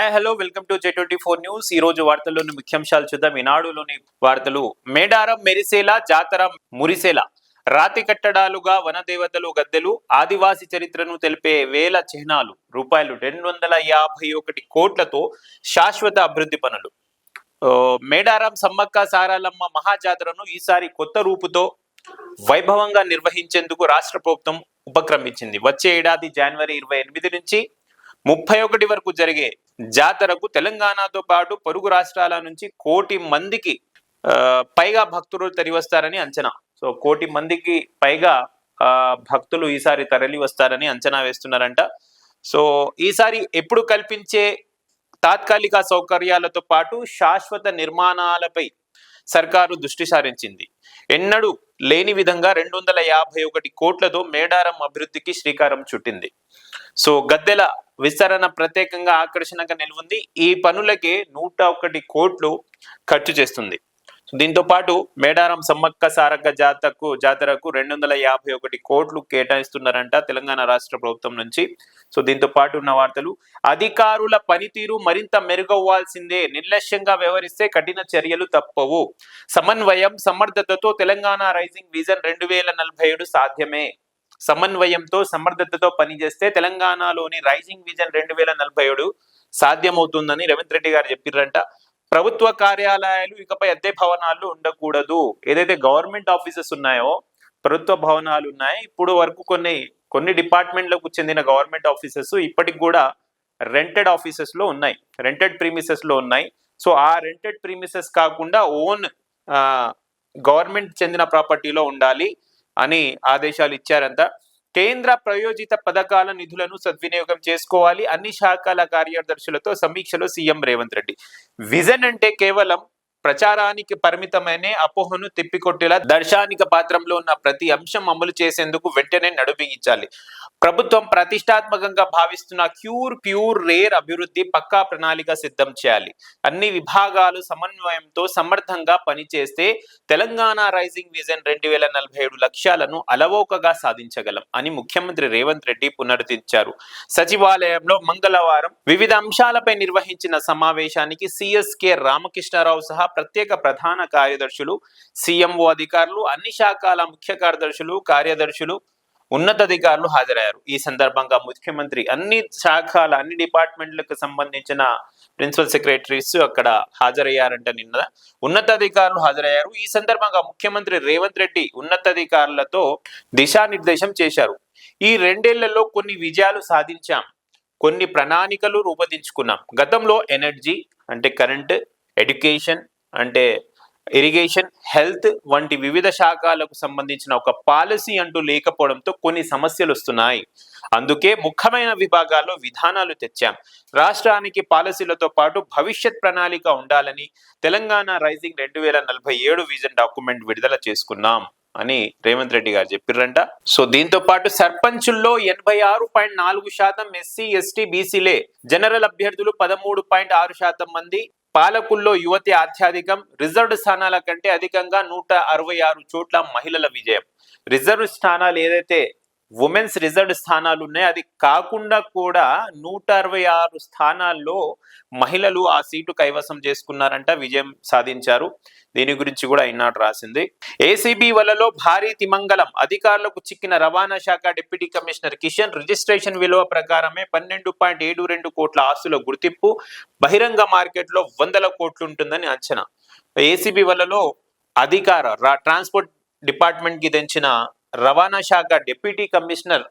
Hi hello welcome to J24 news. ఈ రోజు వార్తల్లోని ముఖ్యాంశాలు చూద్దాం. ఈనాడులోని వార్తలు. మేడారం మెరిసేలా, జాతర మురిసేలా, రాతి కట్టడాలుగా వనదేవతలు గద్దెలు, ఆదివాసి చరిత్రను తెలిపే వేల చిహ్నాలు, రూపాయలు 251 కోట్లతో శాశ్వత అభివృద్ధి పనులు. మేడారం సమ్మక్క సారాలమ్మ మహాజాతరను ఈసారి కొత్త రూపుతో వైభవంగా నిర్వహించేందుకు రాష్ట్ర ప్రభుత్వం ఉపక్రమించింది. వచ్చే ఏడాది జనవరి 28 నుంచి 31 వరకు జరిగే జాతరకు తెలంగాణతో పాటు పొరుగు రాష్ట్రాల నుంచి 1 కోటి మందికి పైగా భక్తులు తరలివస్తారని అంచనా. సో 1 కోటి మందికి పైగా భక్తులు ఈసారి తరలి వస్తారని అంచనా వేస్తున్నారంట. సో ఈసారి ఎప్పుడు కల్పించే తాత్కాలిక సౌకర్యాలతో పాటు శాశ్వత నిర్మాణాలపై సర్కారు దృష్టి సారించింది. ఎన్నడూ లేని విధంగా 251 కోట్లతో మేడారం అభివృద్ధికి శ్రీకారం చుట్టింది. సో గద్దెల విస్తరణ ప్రత్యేకంగా ఆకర్షణగా నిలువుంది. ఈ పనులకే 101 కోట్లు ఖర్చు చేస్తుంది. దీంతో పాటు మేడారం సమ్మక్క సారక్క జాతరకు 251 కోట్లు కేటాయిస్తున్నారంట తెలంగాణ రాష్ట్ర ప్రభుత్వం నుంచి. సో దీంతో పాటు ఉన్న వార్తలు. అధికారుల పనితీరు మరింత మెరుగవ్వాల్సిందే, నిర్లక్ష్యంగా వ్యవహరిస్తే కఠిన చర్యలు తప్పవు. సమన్వయం సమర్థతతో తెలంగాణ రైజింగ్ విజన్ 2047 సాధ్యమే. సమన్వయంతో సమర్థతతో పనిచేస్తే తెలంగాణలోని రైజింగ్ విజన్ 2047 సాధ్యమవుతుందని రేవంత్ రెడ్డి గారు చెప్పారంట. ప్రభుత్వ కార్యాలయాలు ఇకపై అద్దె భవనాలు ఉండకూడదు. ఏదైతే గవర్నమెంట్ ఆఫీసెస్ ఉన్నాయో, ప్రభుత్వ భవనాలు ఉన్నాయి, ఇప్పుడు వరకు కొన్ని డిపార్ట్మెంట్లకు చెందిన గవర్నమెంట్ ఆఫీసెస్ ఇప్పటికి కూడా రెంటెడ్ ఆఫీసెస్ లో ఉన్నాయి, రెంటెడ్ ప్రీమిసెస్ లో ఉన్నాయి. సో ఆ రెంటెడ్ ప్రీమిసెస్ కాకుండా ఓన్ గవర్నమెంట్ చెందిన ప్రాపర్టీలో ఉండాలి అని ఆదేశాలు ఇచ్చారంట. కేంద్ర ప్రయోజిత పథకాల నిధులను సద్వినియోగం చేసుకోవాలి. అన్ని శాఖల కార్యదర్శులతో సమీక్షలో సీఎం రేవంత్ రెడ్డి. విజన్ అంటే కేవలం ప్రచారానికి పరిమితమైన అపోహను తిప్పికొట్టేలా దర్శనిక పాత్రంలో ఉన్న ప్రతి అంశం అమలు చేసేందుకు వెంటనే నడుంబిగించాలి. ప్రభుత్వం ప్రతిష్టాత్మకంగా భావిస్తున్న ప్యూర్ రేర్ అభివృద్ధి పక్కా ప్రణాళిక సిద్ధం చేయాలి. అన్ని విభాగాలు సమన్వయంతో సమర్థంగా పనిచేస్తే తెలంగాణ రైజింగ్ విజన్ 2047 లక్ష్యాలను అలవోకగా సాధించగలం అని ముఖ్యమంత్రి రేవంత్ రెడ్డి పునరుద్ధరించారు. సచివాలయంలో మంగళవారం వివిధ అంశాలపై నిర్వహించిన సమావేశానికి సిఎస్కే రామకృష్ణారావు సహా ప్రత్యేక ప్రధాన కార్యదర్శులు, సిఎంఓ అధికారులు, అన్ని శాఖల ముఖ్య కార్యదర్శులు, ఉన్నతాధికారులు హాజరయ్యారు. ఈ సందర్భంగా ముఖ్యమంత్రి అన్ని శాఖల అన్ని డిపార్ట్మెంట్లకు సంబంధించిన ప్రిన్సిపల్ సెక్రటరీస్ అక్కడ హాజరయ్యారంట. నిన్న ఉన్నతాధికారులు హాజరయ్యారు. ఈ సందర్భంగా ముఖ్యమంత్రి రేవంత్ రెడ్డి ఉన్నతాధికారులతో దిశానిర్దేశం చేశారు. ఈ 2 ఏళ్లలో కొన్ని విజయాలు సాధించాం, కొన్ని ప్రణాళికలు రూపొందించుకున్నాం. గతంలో ఎనర్జీ అంటే కరెంట్, ఎడ్యుకేషన్ అంటే ఇరిగేషన్, హెల్త్ వంటి వివిధ శాఖలకు సంబంధించిన ఒక పాలసీ అంటూ లేకపోవడంతో కొన్ని సమస్యలు వస్తున్నాయి. అందుకే ముఖ్యమైన విభాగాల్లో విధానాలు తెచ్చాం. రాష్ట్రానికి పాలసీలతో పాటు భవిష్యత్ ప్రణాళిక ఉండాలని తెలంగాణ రైజింగ్ 2047 విజన్ డాక్యుమెంట్ విడుదల చేసుకున్నాం అని రేవంత్ రెడ్డి గారు చెప్పారంట. సో దీంతో పాటు సర్పంచుల్లో 86.4% ఎస్సీ ఎస్టీ బీసీలే, జనరల్ అభ్యర్థులు 13.6% మంది, పాలకుల్లో యువతి అత్యధికం. రిజర్వ్డ్ స్థానాల కంటే అధికంగా 166 చోట్ల మహిళల విజయం. రిజర్వ్ స్థానాలు ఏదైతే ఉమెన్స్ రిజర్వ్డ్ స్థానాలు ఉన్నాయో అది కాకుండా కూడా 166 స్థానాల్లో మహిళలు ఆ సీటు కైవసం చేసుకున్నారంట, విజయం సాధించారు. దీని గురించి కూడా ఈనాడు రాసింది. ఏసీబీ వలలో భారీ తిమంగళం, అధికారులకు చిక్కిన రవాణా శాఖ డిప్యూటీ కమిషనర్ కిషన్. రిజిస్ట్రేషన్ విలువ ప్రకారమే 12.72 కోట్ల ఆస్తుల గుర్తింపు. బహిరంగ మార్కెట్లో 100 కోట్లు ఉంటుందని అంచనా. ఏసీబీ వలలో ట్రాన్స్పోర్ట్ డిపార్ట్మెంట్ కి తెంచిన రవాణా శాఖ డిప్యూటీ కమిషనర్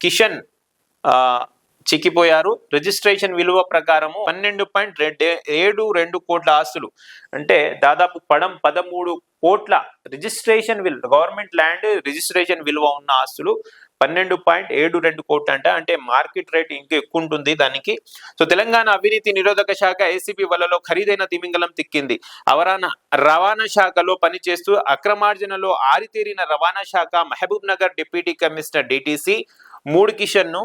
కిషన్ చిక్కిపోయారు. రిజిస్ట్రేషన్ విలువ ప్రకారము 12.72 కోట్ల ఆస్తులు అంటే దాదాపు 13 కోట్ల రిజిస్ట్రేషన్ విలువ, గవర్నమెంట్ ల్యాండ్ రిజిస్ట్రేషన్ విలువ ఉన్న ఆస్తులు 12.72 కోట్లు అంటే మార్కెట్ రేట్ ఇంకా ఎక్కువ ఉంటుంది దానికి. సో తెలంగాణ అవినీతి నిరోధక శాఖ ఏసీబీ వలలో ఖరీదైన తిమింగలం తిక్కింది. రవాణా శాఖలో పనిచేస్తూ అక్రమార్జనలో ఆరితేరిన రవాణా శాఖ Mahbubnagar deputy commissioner DTC 3 Kishan ను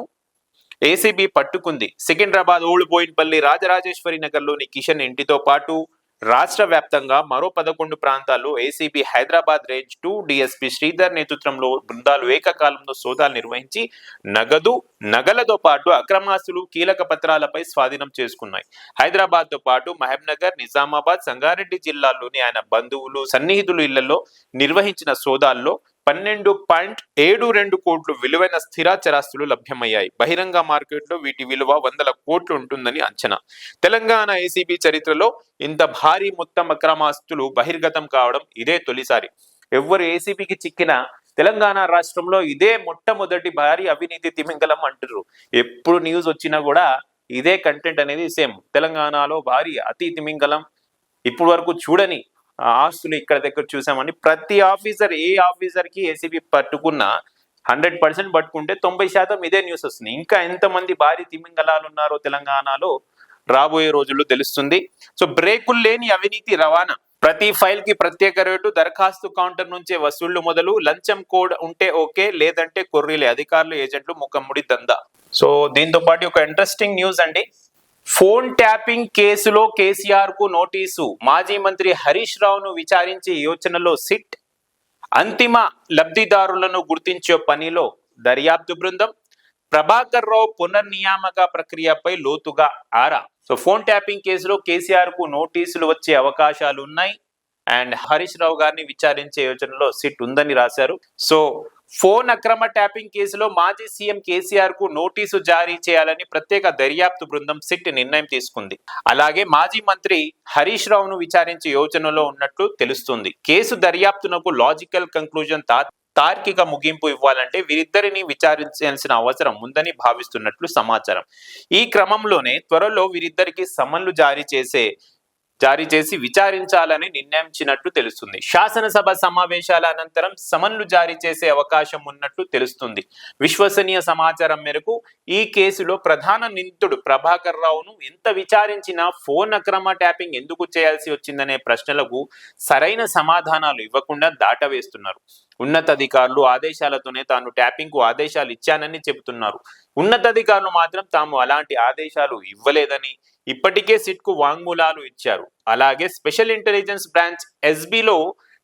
ఏసీబీ పట్టుకుంది. సికింద్రాబాద్ ఓల్డ్ బోయిన్పల్లి రాజరాజేశ్వరి నగర్లోని కిషన్ ఇంటితో పాటు రాష్ట్ర వ్యాప్తంగా మరో 11 ప్రాంతాల్లో ACB Hyderabad range 2 DSP Sridhar నేతృత్వంలో బృందాలు ఏకకాలంలో సోదాలు నిర్వహించి నగలతో పాటు అక్రమాస్తులు, కీలక పత్రాలపై స్వాధీనం చేసుకున్నాయి. హైదరాబాద్ తో పాటు మహబూబ్నగర్, నిజామాబాద్, సంగారెడ్డి జిల్లాల్లోని ఆయన బంధువులు, సన్నిహితులు ఇళ్లలో నిర్వహించిన సోదాల్లో 12.72 కోట్లు విలువైన స్థిరాచరాస్తులు లభ్యమయ్యాయి. బహిరంగ మార్కెట్లో వీటి విలువ 100 కోట్లు ఉంటుందని అంచనా. తెలంగాణ ఏసీబీ చరిత్రలో ఇంత భారీ మొత్తం అక్రమాస్తులు బహిర్గతం కావడం ఇదే తొలిసారి. ఎవ్వరు ఏసీబీకి చిక్కిన తెలంగాణ రాష్ట్రంలో ఇదే మొట్టమొదటి భారీ అవినీతి తిమింగలం అంటారు. ఎప్పుడు న్యూస్ వచ్చినా కూడా ఇదే కంటెంట్ అనేది సేమ్. తెలంగాణలో భారీ అతి తిమింగలం, ఇప్పటి వరకు చూడని ఆస్తులు ఇక్కడ దగ్గర చూసామని ప్రతి ఆఫీసర్, ఏ ఆఫీసర్ కి ఏసీబీ పట్టుకున్నా 100% పట్టుకుంటే 90% ఇదే న్యూస్ వస్తుంది. ఇంకా ఎంతమంది భారీ తిమింగలాలు ఉన్నారో తెలంగాణలో రాబోయే రోజుల్లో తెలుస్తుంది. సో బ్రేకులు లేని అవినీతి రవాణా, ప్రతి ఫైల్ కి ప్రత్యేక రేటు, దరఖాస్తు కౌంటర్ నుంచే వసూళ్లు మొదలు, లంచం కోడ్ ఉంటే ఓకే, లేదంటే కొర్రీలే, అధికారులు ఏజెంట్లు ముఖమ్ముడి దందా. సో దీంతో పాటు ఒక ఇంట్రెస్టింగ్ న్యూస్ అండి. ఫోన్ ట్యాపింగ్ కేసులో కేసీఆర్ కు నోటీసు, మాజీ మంత్రి హరీష్ రావును విచారించే యోచనలో సిట్, అంతిమ లబ్ధిదారులను గుర్తించే పనిలో దర్యాప్తు బృందం, ప్రభాకర్ రావు పునర్నియామక ప్రక్రియపై లోతుగా ఆరా. సో ఫోన్ ట్యాపింగ్ కేసులో కేసీఆర్ కు నోటీసులు వచ్చే అవకాశాలు ఉన్నాయి అండ్ హరీష్ రావు గారిని విచారించే యోచనలో సిట్ ఉందని రాశారు. సో ఫోన్ అక్రమ ట్యాపింగ్ కేసులో మాజీ సీఎం కేసీఆర్ కు నోటీసు జారీ చేయాలని ప్రత్యేక దర్యాప్తు బృందం సిట్ నిర్ణయం తీసుకుంది. అలాగే మాజీ మంత్రి హరీష్ రావును విచారించే యోచనలో ఉన్నట్లు తెలుస్తుంది. కేసు దర్యాప్తునకు లాజికల్ కంక్లూజన్, తార్కిక ముగింపు ఇవ్వాలంటే వీరిద్దరిని విచారించాల్సిన అవసరం ఉందని భావిస్తున్నట్లు సమాచారం. ఈ క్రమంలోనే త్వరలో వీరిద్దరికి సమన్లు జారీ చేసి విచారించాలని నిర్ణయించినట్లు తెలుస్తుంది. శాసనసభ సమావేశాల అనంతరం సమన్లు జారీ చేసే అవకాశం ఉన్నట్లు తెలుస్తుంది. విశ్వసనీయ సమాచారం మేరకు ఈ కేసులో ప్రధాన నిందితుడు ప్రభాకర్ రావును ఎంత విచారించినా ఫోన్ అక్రమ ట్యాపింగ్ ఎందుకు చేయాల్సి వచ్చిందనే ప్రశ్నలకు సరైన సమాధానాలు ఇవ్వకుండా దాటవేస్తున్నారు. ఉన్నతాధికారులు ఆదేశాలతోనే తాను ట్యాపింగ్ కు ఆదేశాలు ఇచ్చానని చెబుతున్నారు. ఉన్నతాధికారులు మాత్రం తాము అలాంటి ఆదేశాలు ఇవ్వలేదని ఇప్పటికే సిట్ కు వాంగ్మూలాలు ఇచ్చారు. అలాగే స్పెషల్ ఇంటెలిజెన్స్ బ్రాంచ్ ఎస్బీలో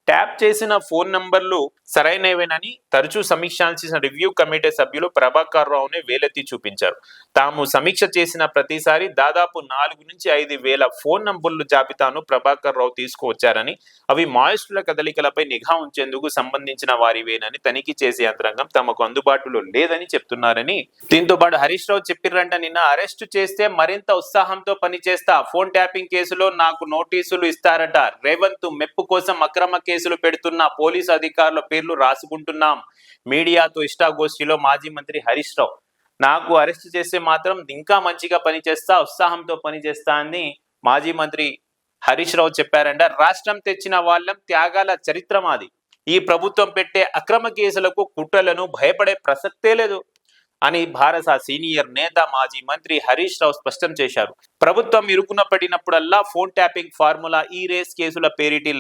ట్యాప్ చేసిన ఫోన్ నంబర్లు సరైనవేనని తరచూ సమీక్షించిన రివ్యూ కమిటీ సభ్యులు ప్రభాకర్ రావునే వేలెత్తి చూపించారు. తాము సమీక్ష చేసిన ప్రతిసారి దాదాపు 4 నుంచి 5 వేల ఫోన్ నంబర్ల జాబితాను ప్రభాకర్ రావు తీసుకువచ్చారని, అవి మాయిస్టుల కదలికలపై నిఘా ఉంచేందుకు సంబంధించిన వారివేనని తనిఖీ చేసే యంత్రాంగం తమకు అందుబాటులో లేదని చెప్తున్నారని. దీంతో పాటు హరీష్ రావు చెప్పిర్రంట, నిన్న అరెస్టు చేస్తే మరింత ఉత్సాహంతో పనిచేస్తా, ఫోన్ ట్యాపింగ్ కేసులో నాకు నోటీసులు ఇస్తారట, రేవంత్ మెప్పు కోసం అక్రమ కేసులు పెడుతున్న పోలీసు అధికారుల పేర్లు రాసుకుంటున్నాం, మీడియాతో ఇష్టాగోష్ఠిలో మాజీ మంత్రి హరీష్ రావు. నాకు అరెస్ట్ చేస్తే మాత్రం ఇంకా మంచిగా పనిచేస్తా, ఉత్సాహంతో పనిచేస్తా అని మాజీ మంత్రి హరీష్ రావు చెప్పారంట. రాష్ట్రం తెచ్చిన వాళ్ళం, త్యాగాల చరిత్ర మాది, ఈ ప్రభుత్వం పెట్టే అక్రమ కేసులకు, కుట్రలను భయపడే ప్రసక్తే లేదు అని భారత సీనియర్ నేత మాజీ మంత్రి హరీష్ రావు స్పష్టం చేశారు. ప్రభుత్వం ఇరుకున పడినప్పుడల్లా ఫోన్ ట్యాపింగ్ ఫార్ములా, ఈ రేస్ కేసుల పేరిటి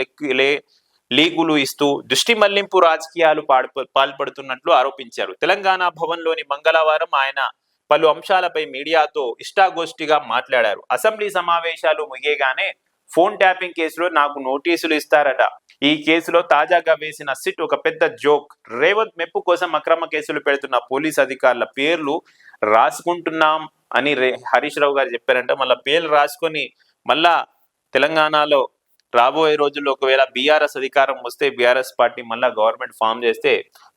లీగులు ఇస్తూ దృష్టి మళ్లింపు రాజకీయాలు పాల్పడుతున్నట్లు ఆరోపించారు. తెలంగాణ భవన్లోని మంగళవారం ఆయన పలు అంశాలపై మీడియాతో ఇష్టాగోష్ఠిగా మాట్లాడారు. అసెంబ్లీ సమావేశాలు ముగియగానే ఫోన్ ట్యాపింగ్ కేసులో నాకు నోటీసులు ఇస్తారట. ఈ కేసులో తాజాగా వేసిన సిట్ ఒక పెద్ద జోక్. రేవంత్ మెప్పు కోసం అక్రమ కేసులు పెడుతున్న పోలీస్ అధికారుల పేర్లు రాసుకుంటున్నాం అని హరీష్ రావు గారు చెప్పారంట. మళ్ళా పేర్లు రాసుకొని మళ్ళా తెలంగాణలో రాబోయే రోజుల్లో ఒకవేళ బీఆర్ఎస్ అధికారం వస్తే, బీఆర్ఎస్ పార్టీ మళ్ళా గవర్నమెంట్ ఫామ్ చేస్తే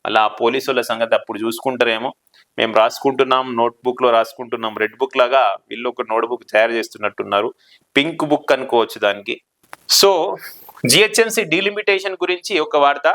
అలా పోలీసుల సంగతి అప్పుడు చూసుకుంటారేమో. మేము రాసుకుంటున్నాం, నోట్బుక్ లో రాసుకుంటున్నాం, రెడ్ బుక్ లాగా వీళ్ళు ఒక నోట్బుక్ తయారు చేస్తున్నట్టున్నారు, పింక్ బుక్ అనుకోవచ్చు దానికి. సో జిహెచ్ఎంసీ డీలిమిటేషన్ గురించి ఒక వార్త.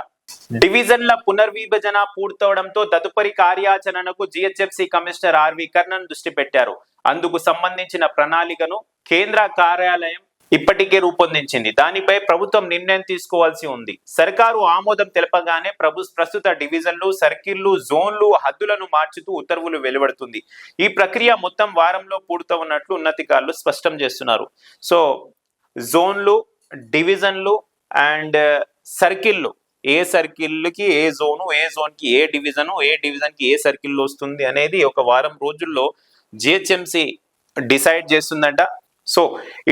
డివిజన్ల పునర్విభజన పూర్తవడంతో తదుపరి కార్యాచరణకు జిహెచ్ఎంసీ కమిషనర్ ఆర్వి కర్ణన్ దృష్టి పెట్టారు. అందుకు సంబంధించిన ప్రణాళికను కేంద్ర కార్యాలయం ఇప్పటికే రూపొందించింది. దానిపై ప్రభుత్వం నిర్ణయం తీసుకోవాల్సి ఉంది. సర్కారు ఆమోదం తెలపగానే ప్రస్తుత డివిజన్లు, సర్కిళ్లు, జోన్లు హద్దులను మార్చుతూ ఉత్తర్వులు వెలువడుతుంది. ఈ ప్రక్రియ మొత్తం వారంలో పూర్తవున్నట్లు ఉన్నతాధికారులు స్పష్టం చేస్తున్నారు. సో జోన్లు, డివిజన్లు అండ్ సర్కిళ్లు, ఏ సర్కిల్కి ఏ జోను, ఏ జోన్కి ఏ డివిజను, ఏ డివిజన్కి ఏ సర్కిల్ వస్తుంది అనేది ఒక వారం రోజుల్లో జిహెచ్ఎంసీ డిసైడ్ చేస్తుందంట. సో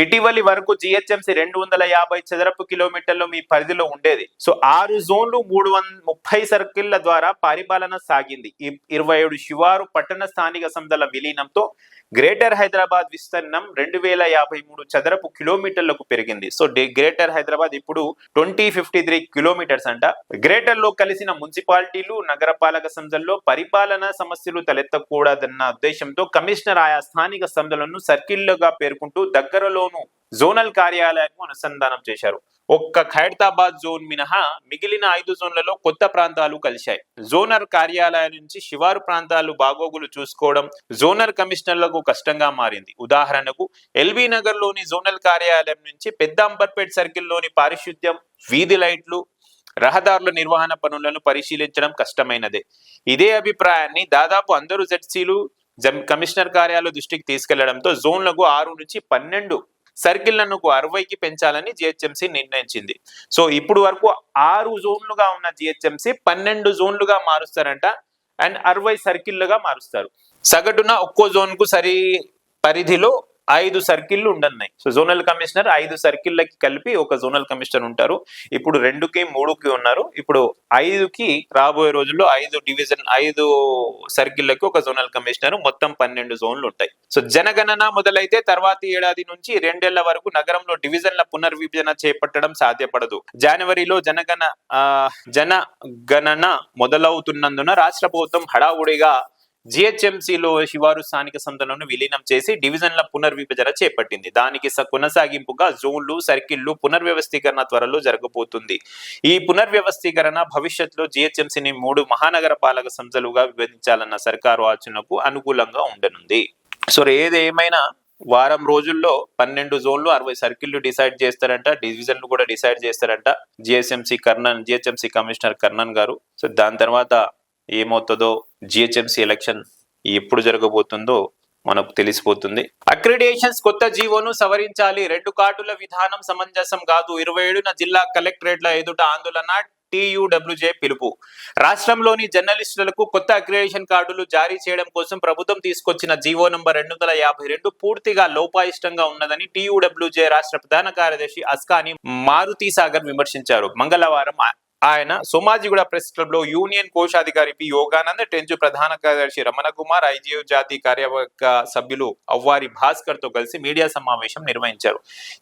ఇటీవలి వరకు జిహెచ్ఎంసి 250 చదరపు కిలోమీటర్లు మీ పరిధిలో ఉండేది. సో 6 జోన్లు 330 సర్కిళ్ల ద్వారా పరిపాలన సాగింది. 27 శివారు పట్టణ స్థానిక సంస్థల విలీనంతో గ్రేటర్ హైదరాబాద్ విస్తీర్ణం 2053 చదరపు కిలోమీటర్లకు పెరిగింది. సో గ్రేటర్ హైదరాబాద్ ఇప్పుడు 2053 కిలోమీటర్స్ అంట. గ్రేటర్ లో కలిసిన మున్సిపాలిటీలు, నగరపాలక సంస్థల్లో పరిపాలన సమస్యలు తలెత్తకూడదన్న ఉద్దేశంతో కమిషనర్ ఆయా స్థానిక సంస్థలను సర్కిళ్లుగా పేర్కొంటూ దగ్గరలోను జోనల్ కార్యాలయాన్ని అనుసంధానం చేశారు. ఒక్క ఖైరతాబాద్ జోన్ మినహా మిగిలిన 5 జోన్లలో కొత్త ప్రాంతాలు కలిశాయి. జోనల్ కార్యాలయం నుంచి శివారు ప్రాంతాలు బాగోగులు చూసుకోవడం జోనల్ కమిషనర్లకు కష్టంగా మారింది. ఉదాహరణకు ఎల్బీ నగర్ లోని జోనల్ కార్యాలయం నుంచి పెద్ద అంబర్పేట్ సర్కిల్లోని పారిశుద్ధ్యం, వీధి లైట్లు, రహదారుల నిర్వహణ పనులను పరిశీలించడం కష్టమైనదే. ఇదే అభిప్రాయాన్ని దాదాపు అందరూ జెడ్సీలు కమిషనర్ కార్యాలయ దృష్టికి తీసుకెళ్లడంతో జోన్లకు 6 నుంచి 12 సర్కిళ్లను 60కి పెంచాలని జిహెచ్ఎంసీ నిర్ణయించింది. సో ఇప్పుడు వరకు 6 జోన్లుగా ఉన్న జిహెచ్ఎంసీ 12 జోన్లుగా మారుస్తారంట అండ్ 60 సర్కిళ్లుగా మారుస్తారు. సగటున ఒక్కో జోన్ కు పరిధిలో 5 సర్కిళ్లు ఉండన్నాయి. సో జోనల్ కమిషనర్ 5 సర్కిళ్ళకి కలిపి ఒక జోనల్ కమిషనర్ ఉంటారు. ఇప్పుడు 2కి 3కి ఉన్నారు. ఇప్పుడు 5కి రాబోయే రోజుల్లో 5 సర్కిళ్ళకి ఒక జోనల్ కమిషనర్, మొత్తం 12 జోన్లు ఉంటాయి. సో జనగణన మొదలైతే తర్వాతి ఏడాది నుంచి 2 ఏళ్ల వరకు నగరంలో డివిజన్ల పునర్విభజన చేపట్టడం సాధ్యపడదు. జనవరిలో జనగణన మొదలవుతున్నందున రాష్ట్ర ప్రభుత్వం హడావుడిగా జిహెచ్ఎంసీలో శివారు స్థానిక సంస్థలను విలీనం చేసి డివిజన్ల పునర్విభజన చేపట్టింది. దానికి కొనసాగింపుగా జోన్లు, సర్కిళ్లు పునర్వ్యవస్థీకరణ త్వరలో జరగబోతుంది. ఈ పునర్వ్యవస్థీకరణ భవిష్యత్తులో జిహెచ్ఎంసీని 3 మహానగర పాలక సంస్థలుగా విభజించాలన్న సర్కారు ఆలోచనకు అనుకూలంగా ఉండనుంది. సో ఏదేమైనా వారం రోజుల్లో 12 జోన్లు, 60 సర్కిళ్లు డిసైడ్ చేస్తారంట. డివిజన్లు కూడా డిసైడ్ చేస్తారంట జిహెచ్ఎంసీ కమిషనర్ కర్ణన్ గారు. సో దాని తర్వాత ఏమవుతుందో, జిహెచ్ఎంసీ ఎలక్షన్ ఎప్పుడు జరగబోతుందో మనకు తెలిసిపోతుంది. అక్రిడేషన్స్ కొత్త జీవోను సవరించాలి. 2 కార్డుల విధానం సమంజసం కాదు. 27న జిల్లా కలెక్టరేట్ల ఎదుట ఆందోళన, TUWJ పిలుపు. రాష్ట్రంలోని జర్నలిస్టులకు కొత్త అక్రిడేషన్ కార్డులు జారీ చేయడం కోసం ప్రభుత్వం తీసుకొచ్చిన జీవో నంబర్ 252 పూర్తిగా లోపాయిష్టంగా ఉన్నదని TUWJ రాష్ట్ర ప్రధాన కార్యదర్శి అస్కాని మారుతి సాగర్ విమర్శించారు. మంగళవారం ఆయన సోమాజిగూడ ప్రెస్ క్లబ్ లో యూనియన్ కోశాధికారి పి యోగానంద్, టెంచు ప్రధాన కార్యదర్శి రమణ కుమార్, ఐజీఓ జాతీయ కార్యవర్గ సభ్యులు అవ్వారి భాస్కర్ తో కలిసి మీడియా సమావేశం నిర్వహించారు.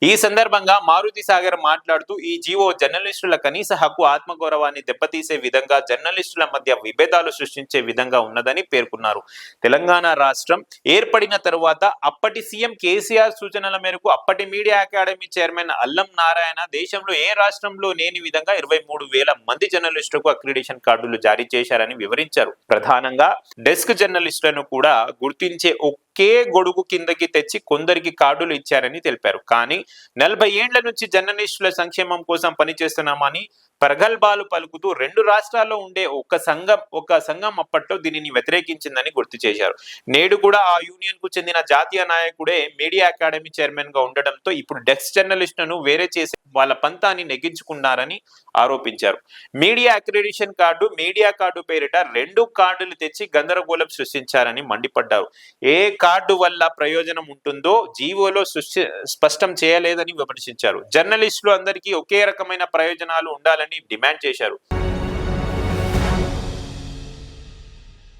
ఈ సందర్భంగా మారుతి సాగర్ మాట్లాడుతూ ఈ జీవో జర్నలిస్టుల కనీస హక్కు, ఆత్మగౌరవాన్ని దెబ్బతీసే విధంగా, జర్నలిస్టుల మధ్య విభేదాలు సృష్టించే విధంగా ఉన్నదని పేర్కొన్నారు. తెలంగాణ రాష్ట్రం ఏర్పడిన తరువాత అప్పటి సీఎం కేసీఆర్ సూచనల మేరకు అప్పటి మీడియా అకాడమీ చైర్మన్ అల్లం నారాయణ దేశంలో ఏ రాష్ట్రంలో లేని విధంగా 23,000 మంది జర్నలిస్టులకు అక్రిడేషన్ కార్డులు జారీ చేశారని వివరించారు. ప్రధానంగా డెస్క్ జర్నలిస్టులను కూడా గుర్తించే ఒకే గొడుగు కిందకి తెచ్చి కొందరికి కార్డులు ఇచ్చారని తెలిపారు. కానీ 40 ఏండ్ల నుంచి జర్నలిస్టుల సంక్షేమం కోసం పనిచేస్తున్నామని ప్రగల్భాలు పలుకుతూ 2 రాష్ట్రాల్లో ఉండే ఒక సంఘం అప్పట్లో దీనిని వ్యతిరేకించిందని గుర్తు చేశారు. నేడు కూడా ఆ యూనియన్ కు చెందిన జాతీయ నాయకుడే మీడియా అకాడమీ చైర్మన్ గా ఉండడంతో ఇప్పుడు డెస్క్ జర్నలిస్టులను వేరే చేసి వాళ్ళ పంతాన్ని నెగ్గించుకున్నారని ఆరోపించారు. Media accreditation card, media card పేరిట 2 కార్డులు తెచ్చి గందరగోళం సృష్టించారని మండిపడ్డారు. ఏ కార్డు వల్ల ప్రయోజనం ఉంటుందో జీవోలో స్పష్టం చేయలేదని విమర్శించారు. జర్నలిస్టులు అందరికీ ఒకే రకమైన ప్రయోజనాలు ఉండాలని డిమాండ్ చేశారు.